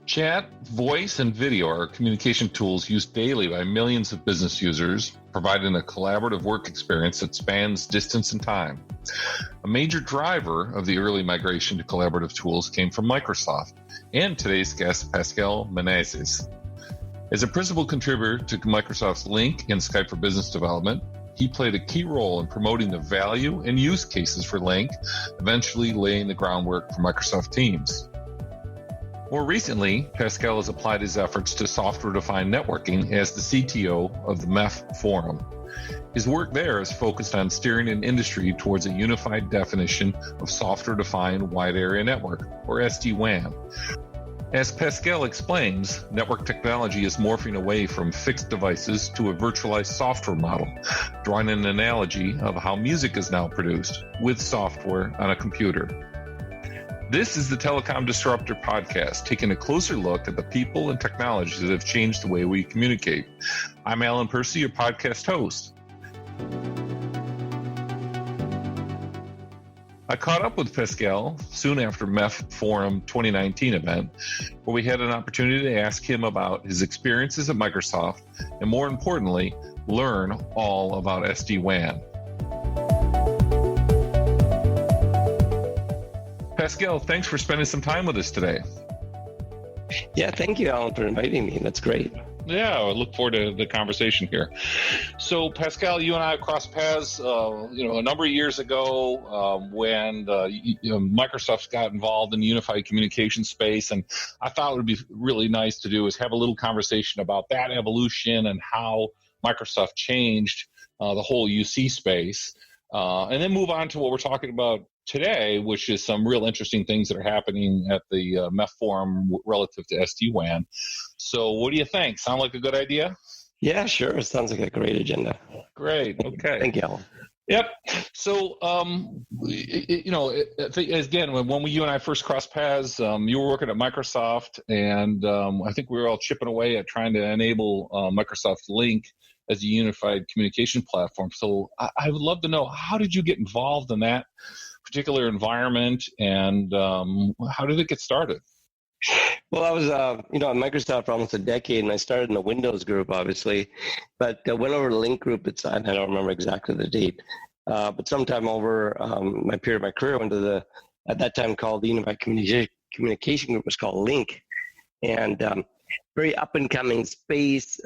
Chat, voice, and video are communication tools used daily by millions of business users, providing a collaborative work experience that spans distance and time. A major driver of the early migration to collaborative tools came from Microsoft, and today's guest, Pascal Menezes. As a principal contributor to Microsoft's Lync and Skype for business development, he played a key role in promoting the value and use cases for Lync, eventually laying the groundwork for Microsoft Teams. More recently, Pascal has applied his efforts to software-defined networking as the CTO of the MEF Forum. His work there is focused on steering an industry towards a unified definition of software-defined wide area network, or SD-WAN. As Pascal explains, network technology is morphing away from fixed devices to a virtualized software model, drawing an analogy of how music is now produced with software on a computer. This is the Telecom Disruptor podcast, taking a closer look at the people and technologies that have changed the way we communicate. I'm Alan Percy, your podcast host. I caught up with Pascal soon after MEF Forum 2019 event, where we had an opportunity to ask him about his experiences at Microsoft, and more importantly, learn all about SD-WAN. Pascal, thanks for spending some time with us today. Yeah, thank you, Alan, for inviting me. That's great. Yeah, I look forward to the conversation here. So, Pascal, you and I crossed paths, a number of years ago when Microsoft got involved in the unified communication space, and I thought it would be really nice to do is have a little conversation about that evolution and how Microsoft changed the whole UC space, and then move on to what we're talking about today, which is some real interesting things that are happening at the MEF Forum relative to SD-WAN. So what do you think? Sound like a good idea? Yeah, sure. It sounds like a great agenda. Great. Okay. Thank you, Alan. Yep. So, again, when you and I first crossed paths, you were working at Microsoft, and I think we were all chipping away at trying to enable Microsoft Lync as a unified communication platform. So I would love to know, how did you get involved in that particular environment, and how did it get started? Well, I was, at Microsoft for almost a decade, and I started in the Windows group, obviously, but went over to the Lync group. I don't remember exactly the date, but sometime over my period of my career, went to the, at that time called the Unified Communication Group, was called Lync, and very up-and-coming space,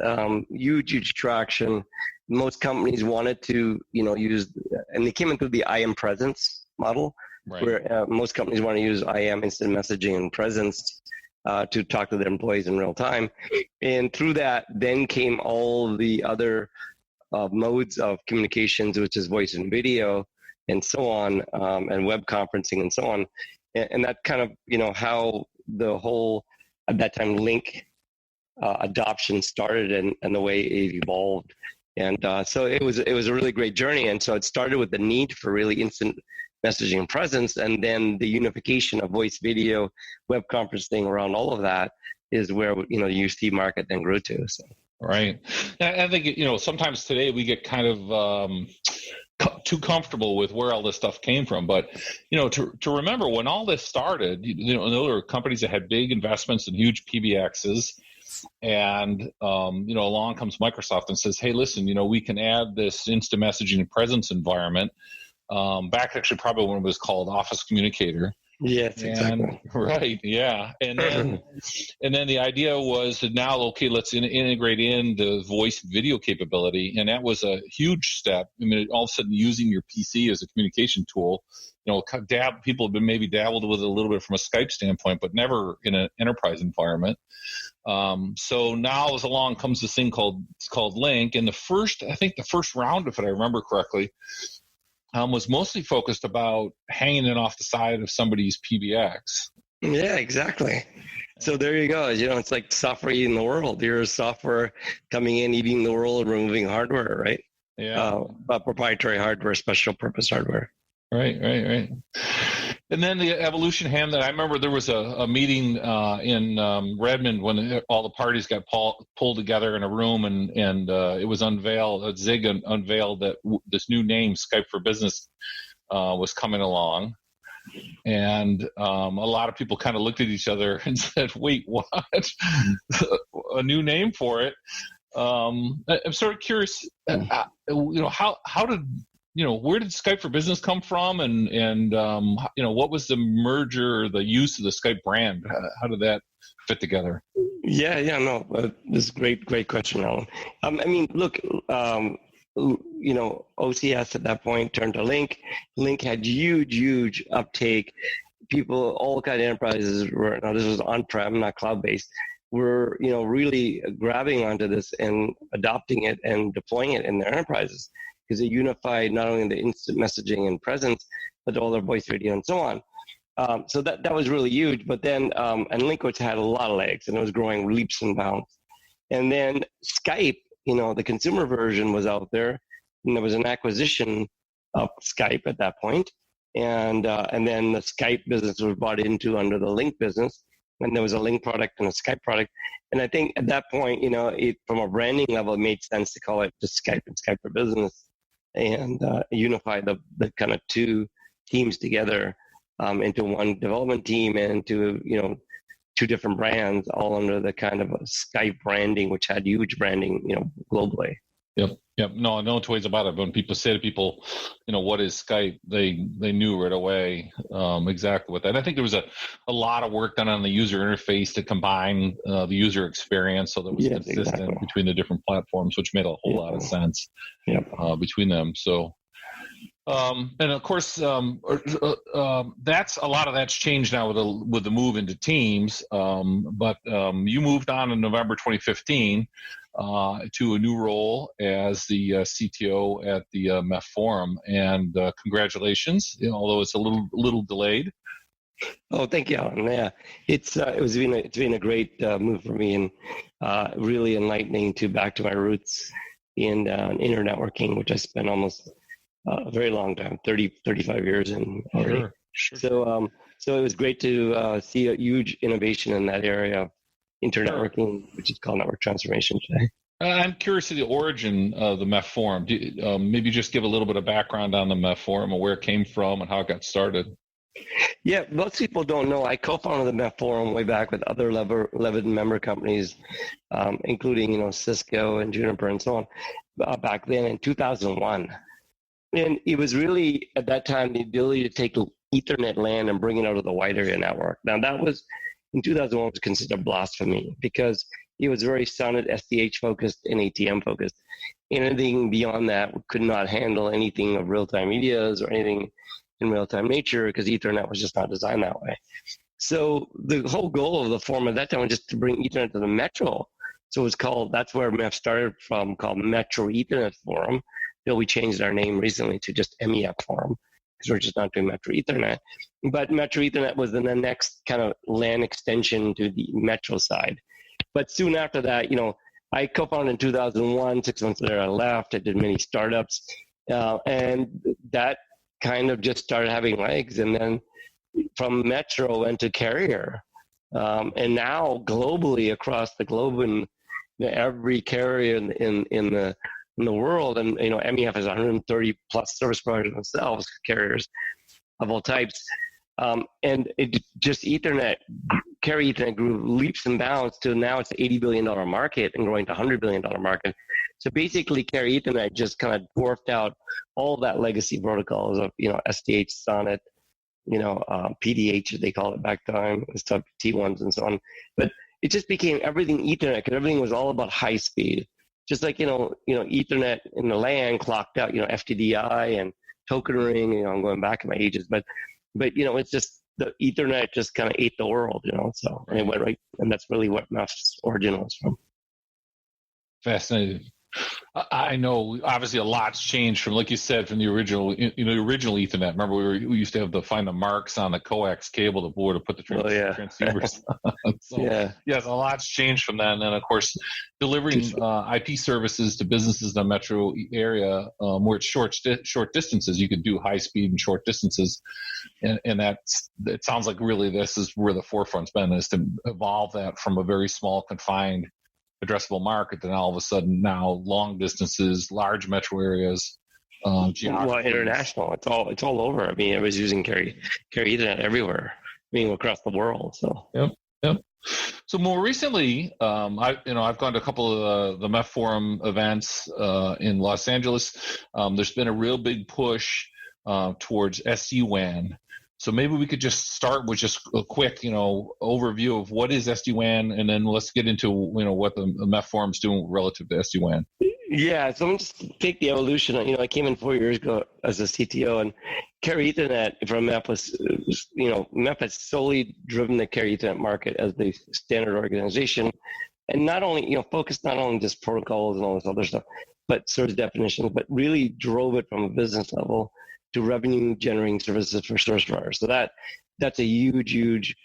huge traction. Most companies wanted to, use, and they came into the IM presence model, right, where most companies want to use IM, instant messaging, and presence to talk to their employees in real time. And through that, then came all the other modes of communications, which is voice and video, and so on, and web conferencing, and so on. And that kind of, how the whole, at that time, Lync adoption started and the way it evolved. And so it was a really great journey. And so it started with the need for really instant messaging and presence, and then the unification of voice, video, web conferencing around all of that is where, the UC market then grew to. So. Right. I think, sometimes today we get kind of too comfortable with where all this stuff came from. But, to remember when all this started, there were companies that had big investments and huge PBXs. And, along comes Microsoft and says, hey, listen, we can add this instant messaging and presence environment. Back actually probably when it was called Office Communicator. Yes, exactly. Right, yeah. And then the idea was that now, okay, let's integrate in the voice video capability. And that was a huge step. I mean, all of a sudden using your PC as a communication tool, people have been maybe dabbled with it a little bit from a Skype standpoint, but never in an enterprise environment. So now as along comes this thing called Lync. And the first round, if I remember correctly, was mostly focused about hanging it off the side of somebody's PBX. Yeah, exactly. So there you go. It's like software eating the world. Here's software coming in, eating the world, removing hardware, right? Yeah. Proprietary hardware, special purpose hardware. Right. And then the evolution hand that I remember there was a meeting in Redmond when all the parties got pulled together in a room and it was unveiled, Zig unveiled that this new name, Skype for Business, was coming along. And a lot of people kind of looked at each other and said, "Wait, what? A new name for it?" I'm sort of curious, how did where did Skype for Business come from, and what was the merger, or the use of the Skype brand? How did that fit together? Yeah, no, this is great question, Alan. Look, OCS at that point turned to Lync. Lync had huge uptake. People, all kind of enterprises were, now this was on-prem, not cloud-based, were, really grabbing onto this and adopting it and deploying it in their enterprises, because it unified not only the instant messaging and presence, but all their voice, video, and so on. So that was really huge. But then, and Lync, which had a lot of legs, and it was growing leaps and bounds. And then Skype, the consumer version was out there, and there was an acquisition of Skype at that point. And then the Skype business was bought into under the Lync business, and there was a Lync product and a Skype product. And I think at that point, from a branding level, it made sense to call it just Skype and Skype for Business, and unify the kind of two teams together into one development team, and into two different brands, all under the kind of Skype branding, which had huge branding globally. Yep. No two ways about it. But when people say to people, what is Skype, they knew right away exactly what that. And I think there was a lot of work done on the user interface to combine the user experience, so that was consistent between the different platforms, which made a whole lot of sense between them. So. And of course, that's a lot of that's changed now with the move into Teams. But you moved on in November 2015 to a new role as the CTO at the MEF Forum, and congratulations. Although it's a little delayed. Oh, thank you, Alan. Yeah, it's been a great move for me, and really enlightening back to my roots in internet networking, which I spent almost a very long time, 35 years in already. Sure. So it was great to see a huge innovation in that area of internet networking, which is called network transformation today. I'm curious of the origin of the MEF Forum. Maybe just give a little bit of background on the MEF Forum, and where it came from and how it got started. Yeah, most people don't know. I co-founded the MEF Forum way back with other 11 member companies, including Cisco and Juniper and so on, back then in 2001. And it was really, at that time, the ability to take Ethernet LAN and bring it out of the wide area network. Now, that was, in 2001, was considered blasphemy, because it was very SONET SDH focused and ATM focused. Anything beyond that could not handle anything of real-time medias or anything in real-time nature, because Ethernet was just not designed that way. So the whole goal of the forum at that time was just to bring Ethernet to the metro. So it was called, that's where MEF started from, called Metro Ethernet Forum. We changed our name recently to just MEF Forum, because we're just not doing Metro Ethernet. But Metro Ethernet was then the next kind of LAN extension to the Metro side. But soon after that, I co-founded in 2001. 6 months later, I left. I did many startups. And that kind of just started having legs. And then from Metro went to carrier. And now globally, across the globe, and every carrier in the world, and MEF has 130 plus service providers themselves, carriers of all types, and it just carrier Ethernet grew leaps and bounds to now it's an $80 billion market and growing to $100 billion market. So basically, carrier Ethernet just kind of dwarfed out all that legacy protocols of SDH, SONET, PDH they call it back time, stuff, T1s and so on. But it just became everything Ethernet, because everything was all about high speed. Just like, Ethernet in the LAN clocked out, FTDI and token ring, I'm going back in my ages, but it's just the Ethernet just kind of ate the world, so, and it went right. And that's really what MEF's origin was from. Fascinating. I know, obviously, a lot's changed from, like you said, from the original, original Ethernet. Remember, we used to find the marks on the coax cable, the board to put the transceivers on. So, yes, a lot's changed from that. And then, of course, delivering IP services to businesses in the metro area where it's short distances. You could do high speed and short distances, and it sounds like really this is where the forefront's been, is to evolve that from a very small, confined addressable market, then all of a sudden now long distances, large metro areas, geographies? Well, international. It's all over. I mean, everybody's using carry Ethernet everywhere. I mean, across the world. So. Yep. So more recently, I've gone to a couple of the MEF Forum events in Los Angeles. There's been a real big push towards SD-WAN. So maybe we could just start with just a quick, overview of what is SD-WAN, and then let's get into, what the MEF Forum's doing relative to SD-WAN. Yeah, so I'm going to just take the evolution. I came in 4 years ago as a CTO, and Carry Ethernet from MEF was, MEF has solely driven the Carry Ethernet market as the standard organization, and not only, focused not only just protocols and all this other stuff, but service definitions, but really drove it from a business level to revenue generating services for service providers. So that's a huge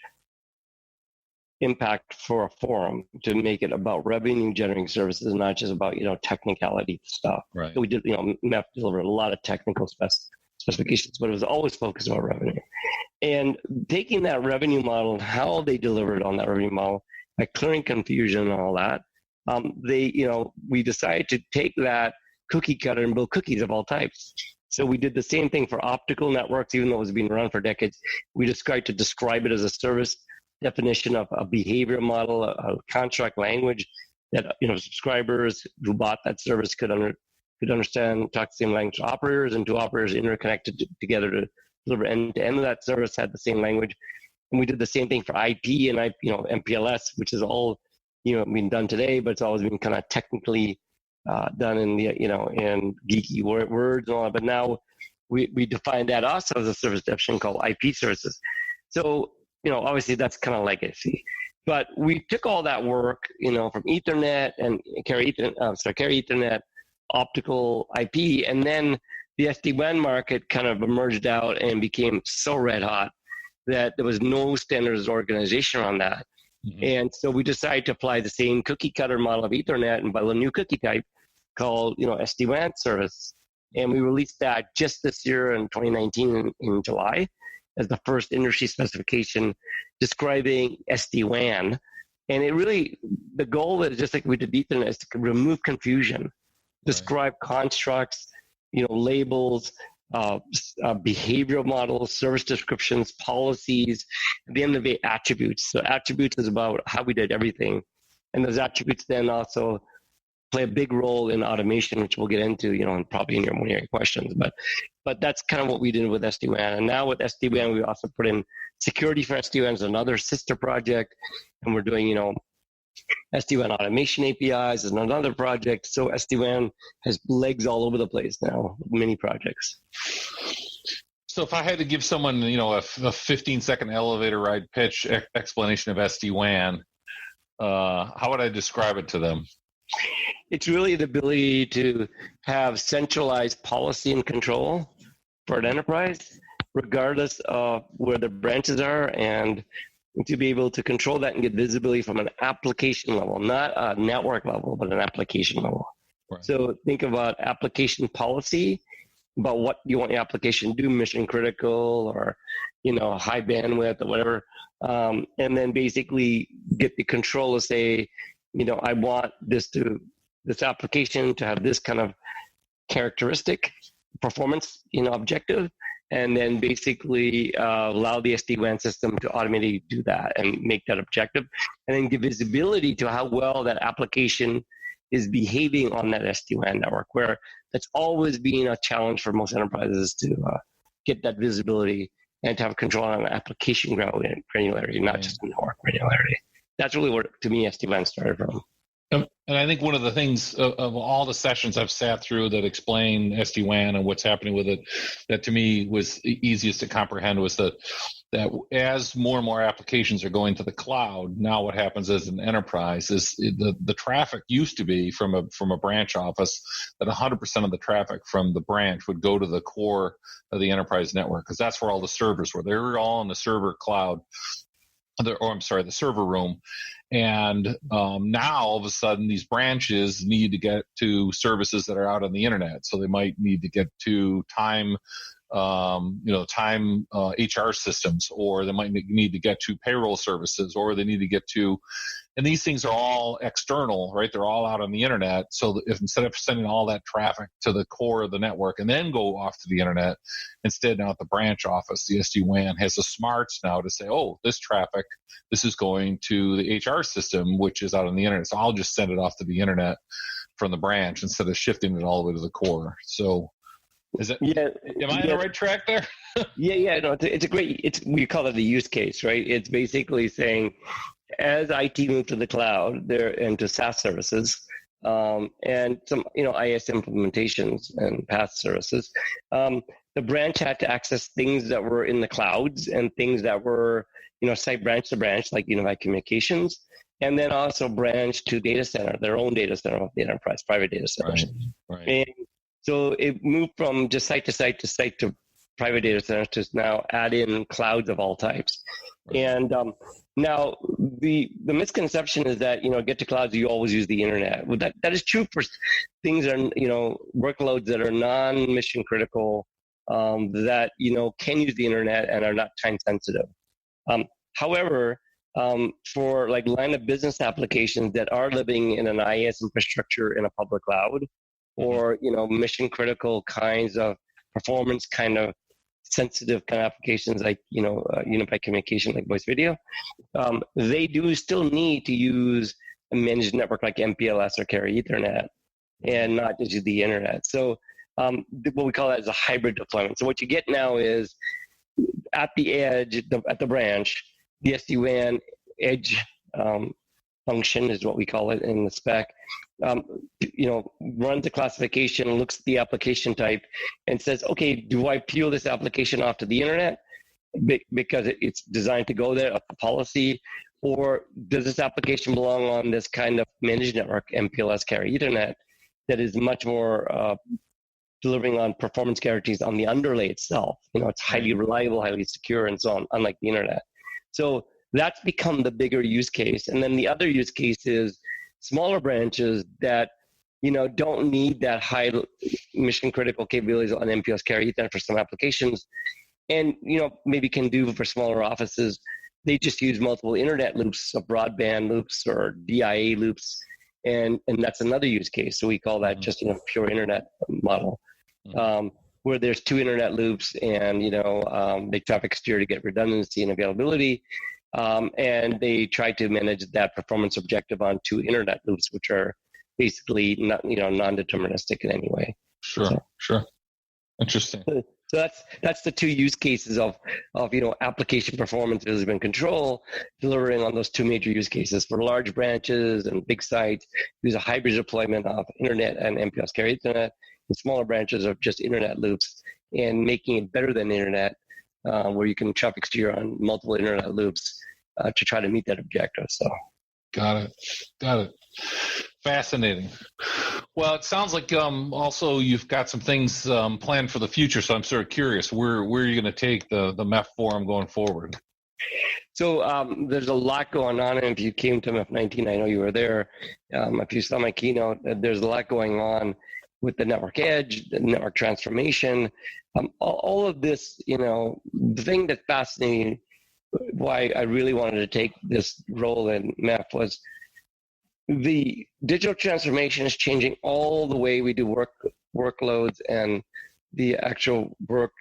impact for a forum to make it about revenue generating services, not just about technicality stuff. Right. So we did MEF delivered a lot of technical specifications, but it was always focused on revenue. And taking that revenue model and how they delivered on that revenue model by clearing confusion and all that, we decided to take that cookie cutter and build cookies of all types. So we did the same thing for optical networks, even though it was being around for decades. We described it as a service definition of a behavior model, a contract language that subscribers who bought that service could understand, talk the same language to operators, and two operators interconnected together to deliver end to end of that service had the same language. And we did the same thing for IP and MPLS, which is all being done today, but it's always been kind of technically done in the in geeky words and all that. But now we define that also as a service definition called IP services. So obviously that's kind of legacy. But we took all that work, from Ethernet and carry Ethernet, optical IP, and then the SD-WAN market kind of emerged out and became so red hot that there was no standards organization on that. Mm-hmm. And so we decided to apply the same cookie cutter model of Ethernet and build a new cookie type called, SD-WAN service. And we released that just this year in 2019 in July as the first industry specification describing SD-WAN. And it really, the goal is just like we did Ethernet, is to remove confusion, describe constructs, labels, behavioral models, service descriptions, policies, at the end of the day, attributes. So attributes is about how we did everything. And those attributes then also play a big role in automation, which we'll get into, and probably in one of your questions. But that's kind of what we did with SD-WAN. And now with SD-WAN, we also put in security for SD-WAN as another sister project. And we're doing, SD-WAN automation APIs is another project. So SD-WAN has legs all over the place now, many projects. So if I had to give someone, a 15-second elevator ride pitch explanation of SD-WAN, how would I describe it to them? It's really the ability to have centralized policy and control for an enterprise, regardless of where the branches are, and to be able to control that and get visibility from an application level, not a network level, but an application level. Right. So think about application policy, about what you want your application to do, mission critical or, high bandwidth or whatever. And then basically get the control to say, I want this application to have this kind of characteristic, performance, objective, and then basically allow the SD-WAN system to automatically do that and make that objective, and then give visibility to how well that application is behaving on that SD-WAN network, where that's always been a challenge for most enterprises to get that visibility and to have control on application granularity, not just network granularity. That's really where, to me, SD-WAN started from. And I think one of the things of all the sessions I've sat through that explain SD-WAN and what's happening with it, that to me was easiest to comprehend was that as more and more applications are going to the cloud, now what happens as an enterprise is the traffic used to be from a branch office, that 100% of the traffic from the branch would go to the core of the enterprise network, because that's where all the servers were. They were all in the server cloud. The server room. And now all of a sudden these branches need to get to services that are out on the internet. So they might need to get to time time HR systems, or they might need to get to payroll services, or they need to get to, and these things are all external, right? They're all out on the internet. So if instead of sending all that traffic to the core of the network and then go off to the internet, instead now at the branch office, the SD-WAN has the smarts now to say, oh, this traffic, this is going to the HR system, which is out on the internet. So I'll just send it off to the internet from the branch instead of shifting it all the way to the core. So is it? Yeah. Am I on the right track there? Yeah. No, it's a great. We call it the use case, right? It's basically saying, as IT moved to the cloud, there and to SaaS services, and some IS implementations and PaaS services, the branch had to access things that were in the clouds and things that were site branch to branch, like unified communications, and then also branch to data center, their own data center of the enterprise, private data centers. Right. And so it moved from just site to site to site to private data centers to now add in clouds of all types. Right. And now the misconception is that get to clouds, you always use the internet. Well, that is true for things that are workloads that are non-mission critical, that can use the internet and are not time sensitive. However, for like line of business applications that are living in an IaaS infrastructure in a public cloud, or mission critical kinds of performance kind of sensitive kind of applications like unified communication like voice video, they do still need to use a managed network like MPLS or carry Ethernet, and not just use the internet. So what we call that is a hybrid deployment. So what you get now is at the edge, at the branch, the SD-WAN edge function is what we call it in the spec. Runs the classification, looks at the application type, and says, okay, do I peel this application off to the internet because it's designed to go there, a policy, or does this application belong on this kind of managed network, MPLS carry Ethernet, that is much more delivering on performance guarantees on the underlay itself? It's highly reliable, highly secure, and so on, unlike the internet. So that's become the bigger use case. And then the other use case is smaller branches that don't need that high mission critical capabilities on MPLS carry Ethernet for some applications, and maybe can do for smaller offices. They just use multiple internet loops, or broadband loops, or DIA loops, and that's another use case. So we call that just pure internet model, where there's two internet loops, and they traffic steer to get redundancy and availability. And they try to manage that performance objective on two internet loops, which are basically not, non-deterministic in any way. Sure. Interesting. So that's the two use cases of application performance, visibility, and control, delivering on those two major use cases. For large branches and big sites, use a hybrid deployment of internet and MPLS carry Ethernet, and smaller branches of just internet loops, and making it better than internet, where you can traffic steer on multiple internet loops to try to meet that objective. So, got it. Fascinating. Well, it sounds like also you've got some things planned for the future. So I'm sort of curious, where are you going to take the MEF Forum going forward? So there's a lot going on, and if you came to MEF 19, I know you were there. If you saw my keynote, there's a lot going on with the network edge, the network transformation, all of this. The thing that's fascinating, why I really wanted to take this role in MEF, was the digital transformation is changing all the way we do workloads and the actual work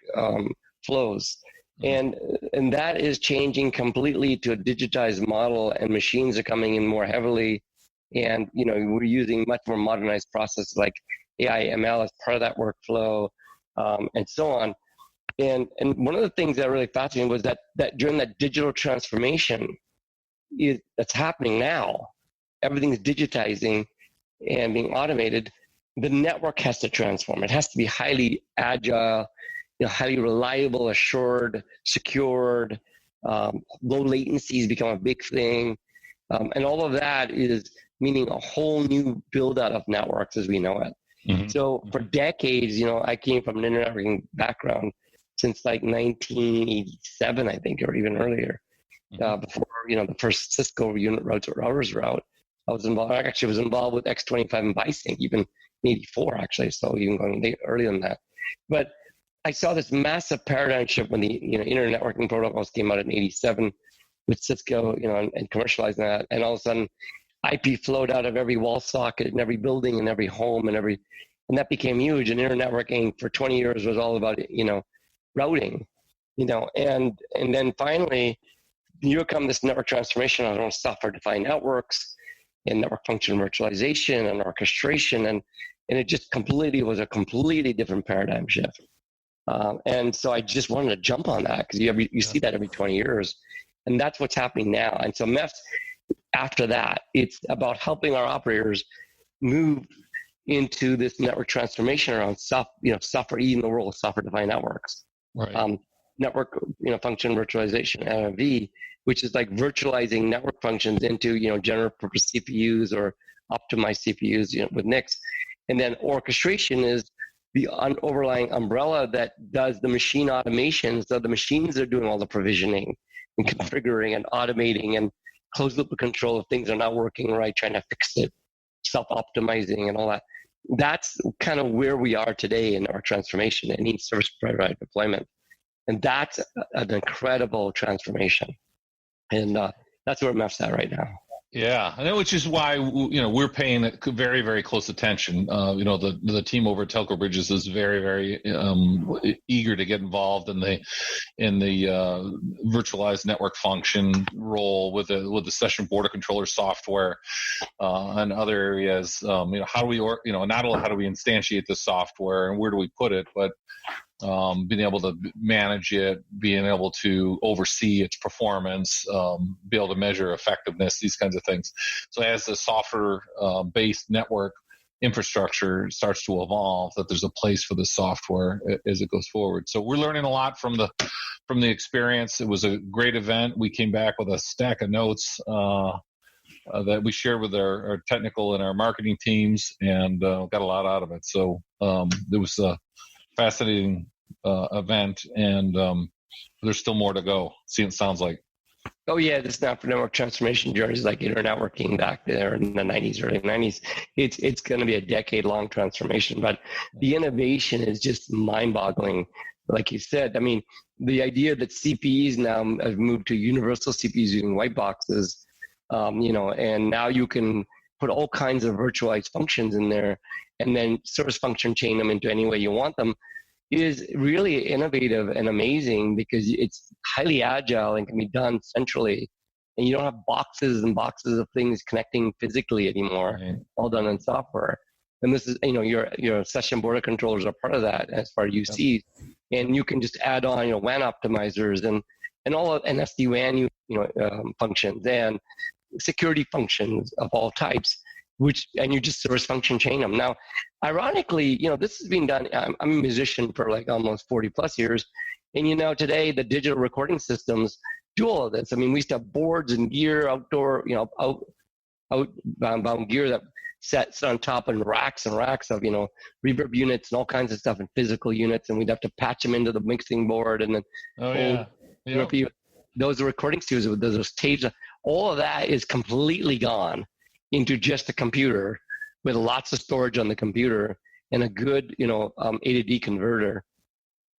flows. And that is changing completely to a digitized model, and machines are coming in more heavily. And, we're using much more modernized processes like AI, ML as part of that workflow, and so on. And one of the things that really fascinated me was that during that digital transformation that's happening now, everything's digitizing and being automated. The network has to transform. It has to be highly agile, highly reliable, assured, secured. Low latencies become a big thing. And all of that is meaning a whole new build out of networks as we know it. Mm-hmm. So for decades, I came from an internet networking background since like 1987, I think, or even earlier, before, the first Cisco unit routers were out. I was involved with X25 and Bisync, even in 84, actually. So even going earlier than that. But I saw this massive paradigm shift when the internet networking protocols came out in '87 with Cisco, and commercializing that, and all of a sudden IP flowed out of every wall socket in every building and every home and that became huge. And internet networking for 20 years was all about routing, and then finally here come this network transformation on software-defined networks and network function virtualization and orchestration, and it just was a completely different paradigm shift. And so I just wanted to jump on that because you see that every 20 years, and that's what's happening now. And so MEF, after that, it's about helping our operators move into this network transformation around software, in the world of software-defined networks. Right. Network, function virtualization, NFV, which is like virtualizing network functions into, general purpose CPUs or optimized CPUs, with NICs. And then orchestration is the overlying umbrella that does the machine automation. So the machines are doing all the provisioning and configuring and automating and closed loop control if things are not working right, trying to fix it, self-optimizing and all that. That's kind of where we are today in our transformation and in service provider deployment. And that's an incredible transformation. And that's where MEF's at right now. Yeah, and which is why we're paying very, very close attention. The team over at Telco Bridges is very, very eager to get involved in the virtualized network function role with the session border controller software and other areas. How do we not only how do we instantiate the software and where do we put it, but being able to manage it, being able to oversee its performance, be able to measure effectiveness, these kinds of things. So as the software-based network infrastructure starts to evolve, that there's a place for the software as it goes forward. So we're learning a lot from the experience. It was a great event. We came back with a stack of notes that we shared with our technical and our marketing teams, and got a lot out of it. So it was a fascinating event, and there's still more to go. It sounds like. Oh yeah, this network transformation journey is like internet networking back there in the '90s, early '90s. It's going to be a decade-long transformation, but the innovation is just mind-boggling. Like you said, I mean, the idea that CPEs now have moved to universal CPEs using white boxes, and now you can put all kinds of virtualized functions in there, and then service function chain them into any way you want them, is really innovative and amazing because it's highly agile and can be done centrally. And you don't have boxes and boxes of things connecting physically anymore, right. All done in software. And this is, your session border controllers are part of that as far as UCs. And you can just add on, WAN optimizers and all of SD-WAN, functions and security functions of all types. And you just service function chain them. Now, ironically, this has been done. I'm a musician for like almost 40 plus years. And, today the digital recording systems do all of this. I mean, we used to have boards and gear, outdoor, outbound gear that sets on top and racks of, reverb units and all kinds of stuff and physical units. And we'd have to patch them into the mixing board and then, those recording studios with those tapes, all of that is completely gone into just a computer with lots of storage on the computer and a good, A to D converter.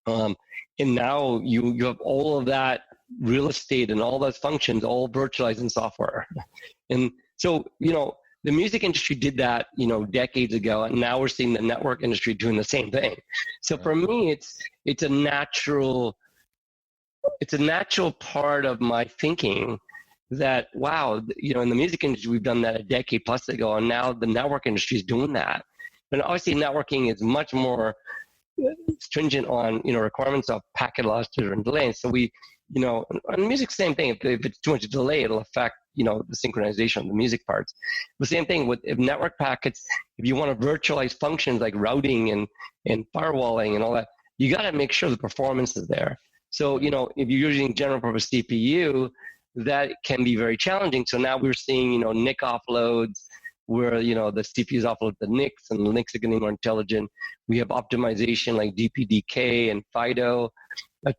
And now you have all of that real estate and all those functions all virtualized in software. And so, the music industry did that, decades ago, and now we're seeing the network industry doing the same thing. So for me, it's a natural part of my thinking that, wow, in the music industry, we've done that a decade plus ago, and now the network industry is doing that. And obviously networking is much more stringent on, requirements of packet loss, jitter, and delay. And so we, on music, same thing. If it's too much delay, it'll affect, the synchronization of the music parts. The same thing with network packets. If you want to virtualize functions like routing and firewalling and all that, you got to make sure the performance is there. So, if you're using general purpose CPU, that can be very challenging. So now we're seeing, NIC offloads where, the CPUs offload the NICs and the NICs are getting more intelligent. We have optimization like DPDK and FIDO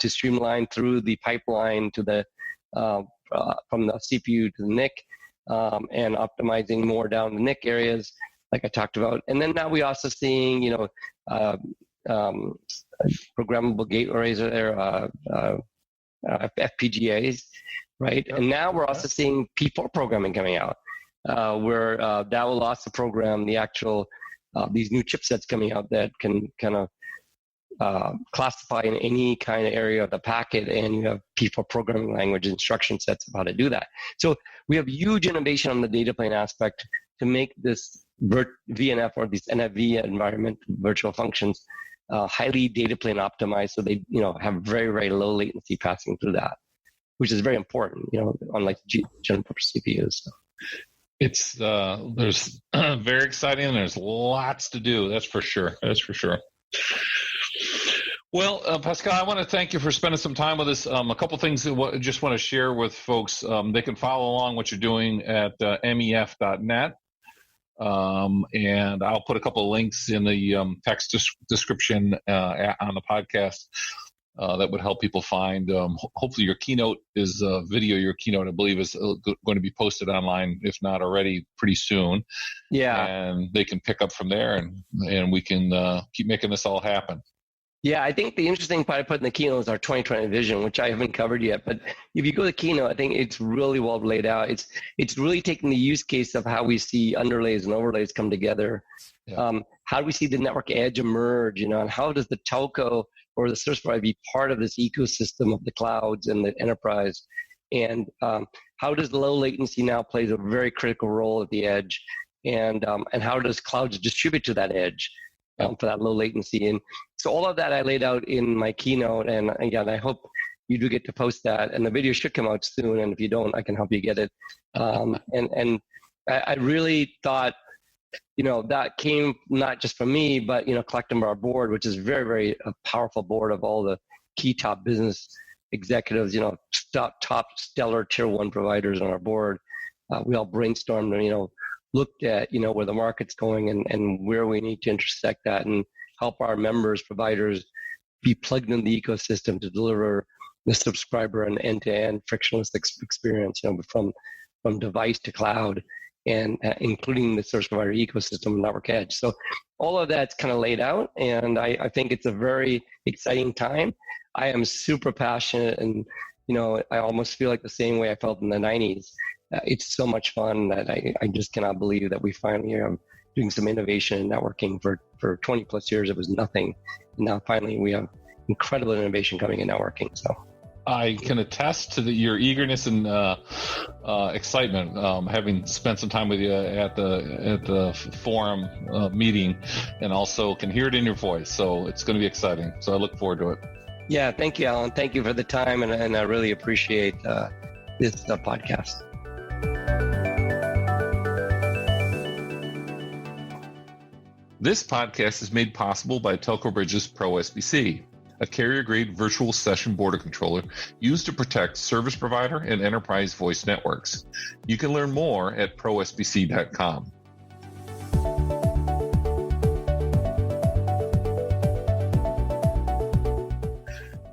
to streamline through the pipeline to the from the CPU to the NIC and optimizing more down the NIC areas like I talked about. And then now we're also seeing, programmable gateways or FPGAs, right? Yep. And now we're also seeing P4 programming coming out, where that will also program the actual these new chipsets coming out that can kind of classify in any kind of area of the packet, and you have P4 programming language instruction sets of how to do that. So we have huge innovation on the data plane aspect to make this VNF or these NFV environment virtual functions highly data plane optimized, so they have very, very low latency passing through that, which is very important, unlike general purpose CPUs. So. It's there's very exciting, and there's lots to do. That's for sure. Well, Pascal, I want to thank you for spending some time with us. A couple things that I just want to share with folks. They can follow along what you're doing at mef.net. And I'll put a couple of links in the text description on the podcast that would help people find. Hopefully your keynote is video. Your keynote, I believe, is going to be posted online, if not already, pretty soon. Yeah. And they can pick up from there, and we can keep making this all happen. Yeah, I think the interesting part I put in the keynote is our 2020 vision, which I haven't covered yet. But if you go to the keynote, I think it's really well laid out. It's really taking the use case of how we see underlays and overlays come together. Yeah. How do we see the network edge emerge, and how does the telco or the service provider be part of this ecosystem of the clouds and the enterprise? And how does the low latency now plays a very critical role at the edge? And how does clouds distribute to that edge? For that low latency. And so all of that I laid out in my keynote, and again, I hope you do get to post that, and the video should come out soon, and if you don't, I can help you get it. And I really thought, that came not just from me, but, collecting our board, which is very, very powerful board of all the key top business executives, top stellar tier 1 providers on our board. We all brainstormed, looked at, where the market's going and where we need to intersect that and help our members, providers be plugged in the ecosystem to deliver the subscriber an end-to-end frictionless experience, from device to cloud, and including the service provider ecosystem and network edge. So all of that's kind of laid out, and I think it's a very exciting time. I am super passionate, and I almost feel like the same way I felt in the 90s. It's so much fun that I just cannot believe that we finally are doing some innovation in networking. For 20 plus years, it was nothing. And now finally we have incredible innovation coming in networking. So I can attest to your eagerness and excitement, having spent some time with you at the forum meeting, and also can hear it in your voice. So it's going to be exciting. So I look forward to it. Yeah, thank you, Alan. Thank you for the time, and I really appreciate this podcast. This podcast is made possible by Telco Bridge's Pro SBC, a carrier-grade virtual session border controller used to protect service provider and enterprise voice networks. You can learn more at prosbc.com.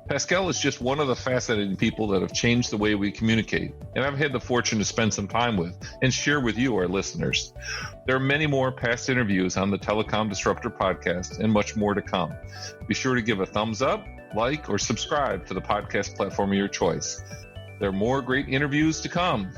Pascal is just one of the fascinating people that have changed the way we communicate, and I've had the fortune to spend some time with and share with you, our listeners. There are many more past interviews on the Telecom Disruptor podcast and much more to come. Be sure to give a thumbs up, like, or subscribe to the podcast platform of your choice. There are more great interviews to come.